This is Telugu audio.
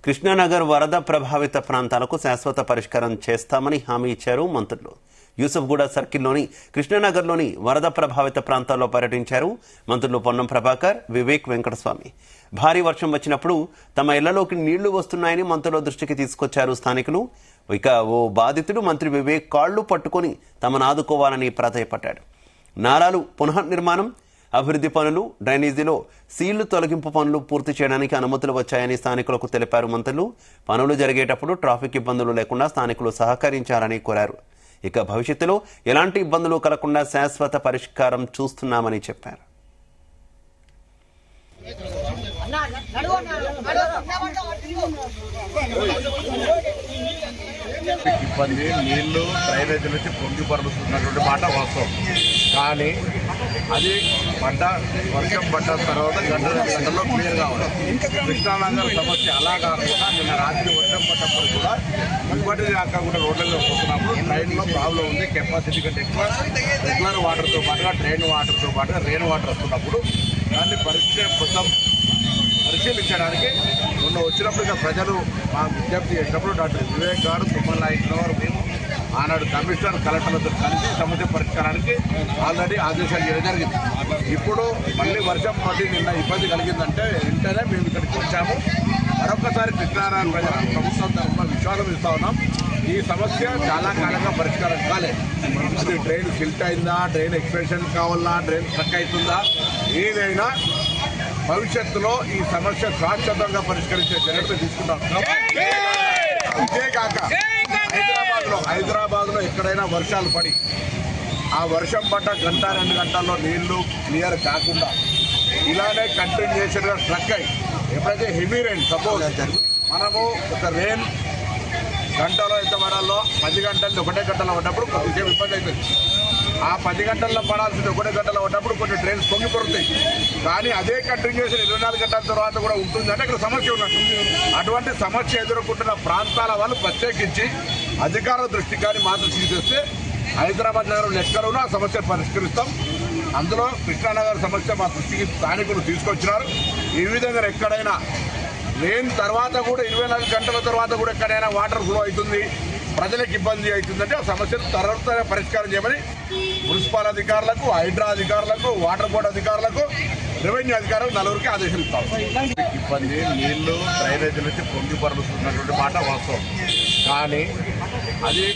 కృష్ణానగర్ వరద ప్రభావిత ప్రాంతాలకు శాశ్వత పరిష్కారం చేస్తామని హామీ ఇచ్చారు మంత్రులు. యూసఫ్గూడ సర్కిల్లోని కృష్ణానగర్లోని వరద ప్రభావిత ప్రాంతాల్లో పర్యటించారు మంత్రులు పొన్నం ప్రభాకర్, వివేక్ వెంకటస్వామి. భారీ వర్షం వచ్చినప్పుడు తమ ఇళ్లలోకి నీళ్లు వస్తున్నాయని మంత్రుల దృష్టికి తీసుకొచ్చారు స్థానికులు. ఇక ఓ బాధితుడు మంత్రి వివేక్ కాళ్లు పట్టుకొని తమను ఆదుకోవాలని ప్రాధేయపడ్డాడు. నాలాలు పునర్నిర్మాణం, అభివృద్ధి పనులు, డ్రైనేజీలో సీళ్లు తొలగింపు పనులు పూర్తి చేయడానికి అనుమతులు వచ్చాయని స్థానికులకు తెలిపారు మంత్రులు. పనులు జరిగేటప్పుడు ట్రాఫిక్ ఇబ్బందులు లేకుండా స్థానికులు సహకరించాలని కోరారు. ఇక భవిష్యత్తులో ఎలాంటి ఇబ్బందులు కలగకుండా శాశ్వత పరిష్కారం చూస్తున్నామని చెప్పారు. ఇబ్బంది నీళ్లు డ్రైనేజ్ నుంచి పొంగి పరులుతున్నటువంటి మాట వాస్తవం. కానీ అది వర్షం పడ్డ తర్వాత గంటలో క్లియర్ కావాలి. కృష్ణానగర్ సమస్య అలా కాకుండా నిన్న రాత్రి వర్షం పడ్డప్పుడు కూడా ఇప్పటిది కాకుండా రోడ్లలో పోతున్నప్పుడు ట్రైన్లో ప్రాబ్లం ఉంది. కెపాసిటీ కంటే ఎక్కువ రెగ్యులర్ వాటర్తో పాటుగా ట్రైన్ వాటర్తో పాటుగా రెయిన్ వాటర్ వస్తున్నప్పుడు దాన్ని పరిశీలించడానికి మొన్న వచ్చినప్పుడు ఇక ప్రజలు మా విజ్ఞప్తి చేసినప్పుడు డాక్టర్ వివేక్ గారు, తుమ్మల నాయక్ గారు, మేము ఆనాడు కమిషనర్ కలెక్టర్లతో కలిసి సమస్య పరిష్కారానికి ఆల్రెడీ ఆదేశాలు చేయడం జరిగింది. ఇప్పుడు మళ్ళీ వర్షం పడి నిన్న ఇబ్బంది కలిగిందంటే వెంటనే మేము ఇక్కడికి వచ్చాము. మరొకసారి కృష్ణానగర్ ప్రజలకు ప్రభుత్వం తరఫున విశ్వాసం ఇస్తా ఉన్నాం. ఈ సమస్య చాలా కాలంగా పరిష్కారం కాలేదు. అది డ్రైన్ సిల్ట్ అయిందా, డ్రైన్ ఎక్స్టెన్షన్ కావాలా, డ్రైన్ స్ట్రక్ అవుతుందా, ఏదైనా భవిష్యత్తులో ఈ సమస్య శాశ్వతంగా పరిష్కరించే చర్యలు తీసుకుంటాం. ఇదే కాక హైదరాబాద్ లో ఎక్కడైనా వర్షాలు పడి ఆ వర్షం పడ్డ గంట 2 గంటల్లో నీళ్లు క్లియర్ కాకుండా ఇలానే కంటిన్యూషన్గా స్ట్రక్ అయ్యి ఎప్పుడైతే హెవీ రెయిన్ సపోజ్ మనము ఒక రెయిన్ గంటలో ఎంత పడాలో 10 గంటలు 1 గంటలో ఉన్నప్పుడు కొంచెం ఇబ్బంది అవుతుంది. ఆ 10 గంటల్లో పడాల్సింది 1 గంటలో ఉన్నప్పుడు కొన్ని ట్రైన్స్ పొంగి పడుతాయి. కానీ అదే కంటిన్యూషన్ 24 గంటల తర్వాత కూడా ఉంటుందంటే ఇక్కడ సమస్య ఉన్నట్టు. అటువంటి సమస్య ఎదుర్కొంటున్న ప్రాంతాల వాళ్ళు ప్రత్యేకించి అధికారుల దృష్టికి కానీ మా దృష్టికి తెస్తే హైదరాబాద్ నగరం ఎక్కడో ఆ సమస్య పరిష్కరిస్తాం. అందులో కృష్ణానగర్ సమస్య మా దృష్టికి స్థానికులు తీసుకొచ్చినారు. ఈ విధంగా ఎక్కడైనా రెయిన్ తర్వాత కూడా 24 గంటల తర్వాత కూడా ఎక్కడైనా వాటర్ ఫ్లో అవుతుంది, ప్రజలకు ఇబ్బంది అవుతుందంటే ఆ సమస్యను త్వరగా పరిష్కారం చేయమని మున్సిపల్ అధికారులకు, హైడ్రా అధికారులకు, వాటర్ బోర్డు అధికారులకు, రెవెన్యూ అధికారులకు 4 ఆదేశాలు ఇస్తాం. ఇబ్బంది నీళ్లు డ్రైనేజ్ నుంచి పొంగి పరులుతున్నటువంటి మాట వాస్తవం. కానీ అది